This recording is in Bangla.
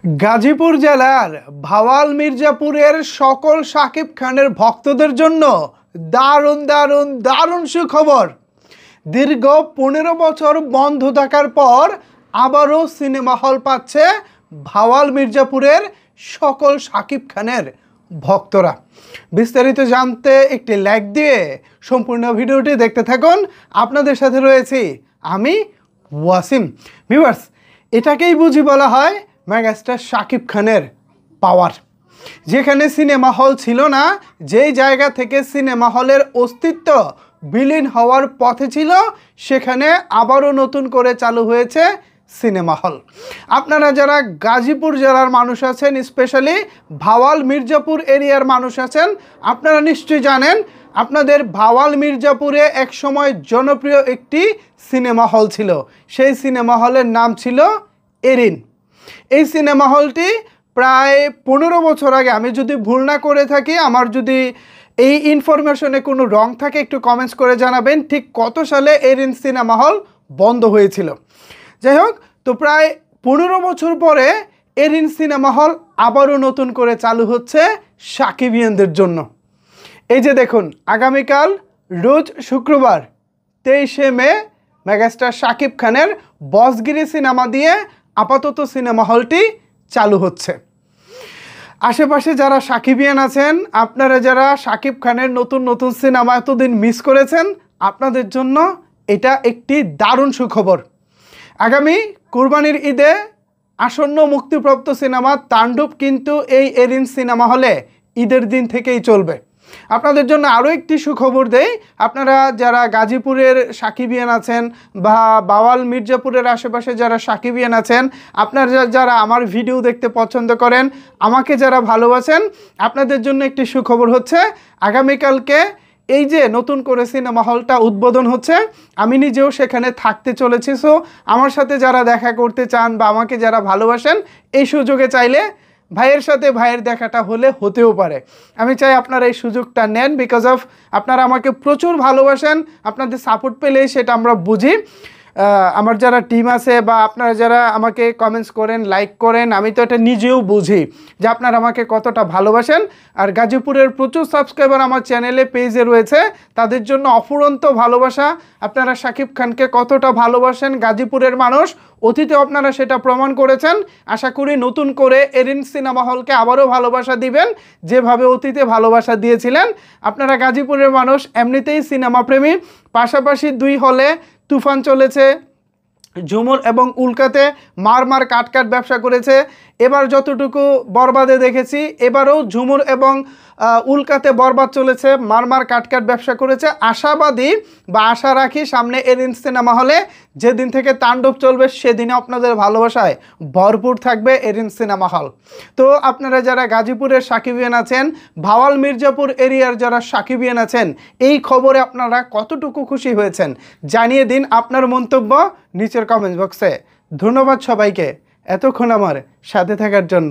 গাজীপুর জেলার ভাওয়াল মির্জাপুরের সকল শাকিব খানের ভক্তদের জন্য দারুণ দারুণ দারুণ সুখবর। দীর্ঘ 15 বছর বন্ধ থাকার পর আবারও সিনেমা হল পাচ্ছে ভাওয়াল মির্জাপুরের সকল শাকিব খানের ভক্তরা। বিস্তারিত জানতে একটি লাইক দিয়ে সম্পূর্ণ ভিডিওটি দেখতে থাকুন। আপনাদের সাথে রয়েছি আমি ওয়াসিম। ভিউয়ার্স, এটাকেই বুঝি বলা হয় মেগাস্টার শাকিব খানের পাওয়ার। যেখানে সিনেমা হল ছিল না, যেই জায়গা থেকে সিনেমা হলের অস্তিত্ব বিলীন হওয়ার পথে ছিল, সেখানে আবারও নতুন করে চালু হয়েছে সিনেমা হল। আপনারা যারা গাজীপুর জেলার মানুষ আছেন, স্পেশালি ভাওয়াল মির্জাপুর এরিয়ার মানুষ আছেন, আপনারা নিশ্চয়ই জানেন আপনাদের ভাওয়াল মির্জাপুরে একসময় জনপ্রিয় একটি সিনেমা হল ছিল। সেই সিনেমা হলের নাম ছিল এরিন। এই সিনেমা হলটি প্রায় 15 বছর আগে, আমি যদি ভুল না করে থাকি, আমার যদি এই ইনফরমেশনে কোনো রং থাকে একটু কমেন্টস করে জানাবেন, ঠিক কত সালে এরিন সিনেমা হল বন্ধ হয়েছিল। যাই হোক, তো প্রায় 15 বছর পরে এরিন সিনেমা হল আবারও নতুন করে চালু হচ্ছে শাকিবিয়ানদের জন্য। এই যে দেখুন, আগামীকাল রোজ শুক্রবার 23শে মে মেগাস্টার শাকিব খানের বসগিরি সিনেমা দিয়ে আপাতত সিনেমা হলটি চালু হচ্ছে। আশেপাশে যারা শাকিবিয়ান আছেন, আপনারা যারা শাকিব খানের নতুন নতুন সিনেমা এতদিন মিস করেছেন, আপনাদের জন্য এটা একটি দারুণ সুখবর। আগামী কুরবানির ঈদে আসন্ন মুক্তিপ্রাপ্ত সিনেমা তাণ্ডব কিন্তু এই এরিন সিনেমা হলে ঈদের দিন থেকেই চলবে। আপনাদের জন্য আরও একটি সুখবর দেই, আপনারা যারা গাজীপুরের শাকিবিয়ান আছেন বা ভাওয়াল মির্জাপুরের আশেপাশে যারা শাকিবিয়ান আছেন, আপনারা যারা আমার ভিডিও দেখতে পছন্দ করেন, আমাকে যারা ভালোবাসেন, আপনাদের জন্য একটি সুখবর হচ্ছে আগামীকালকে এই যে নতুন করে সিনেমা হলটা উদ্বোধন হচ্ছে, আমি নিজেও সেখানে থাকতে চলেছি। সো আমার সাথে যারা দেখা করতে চান বা আমাকে যারা ভালোবাসেন, এই সুযোগে চাইলে ভাইয়ের সাথে ভাইয়ের দেখাটা হতেও পারে। আমি চাই আপনারা এই সুযোগটা নেন, বিকজ অফ আপনারা আমাকে প্রচুর ভালোবাসেন। আপনাদের সাপোর্ট পেলেই সেটা আমরা বুঝি। আমার যারা টিম আছে বা আপনারা যারা আমাকে কমেন্টস করেন, লাইক করেন, আমি তো এটা নিজেও বুঝি যে আপনারা আমাকে কতটা ভালোবাসেন। আর গাজীপুরের প্রচুর সাবস্ক্রাইবার আমার চ্যানেলে পেজে রয়েছে, তাদের জন্য অফুরন্ত ভালোবাসা। আপনারা শাকিব খানকে কতটা ভালোবাসেন গাজীপুরের মানুষ, অতীতে আপনারা সেটা প্রমাণ করেছেন। আশা করি নতুন করে এরিন সিনেমা হলকে আবারও ভালোবাসা দিবেন, যেভাবে অতীতে ভালোবাসা দিয়েছিলেন। আপনারা গাজীপুরের মানুষ এমনিতেই সিনেমা প্রেমী। পাশাপাশি 2 হলে তুফান চলেছে, ঝুমুর এবং উল্কাতে মার কাট ব্যবসা করেছে। এবার যতটুকু বরবাদে দেখেছি, এবারও ঝুমুর এবং উল্কাতে বরবাদ চলেছে, মার কাট ব্যবসা করেছে। আশাবাদী বা আশা রাখি সামনে এরিন সিনেমা হলে যেদিন থেকে তাণ্ডব চলবে, সেদিনে আপনাদের ভালোবাসায় ভরপুর থাকবে এরিন সিনেমা হল। তো আপনারা যারা গাজীপুরের শাকিবিয়ান আছেন, ভাওয়াল মির্জাপুর এরিয়ার যারা শাকিবিয়ান আছেন, এই খবরে আপনারা কতটুকু খুশি হয়েছেন জানিয়ে দিন আপনার মন্তব্য নিচের কমেন্ট বক্সে। ধন্যবাদ সবাইকে এতক্ষণ আমার সাথে থাকার জন্য।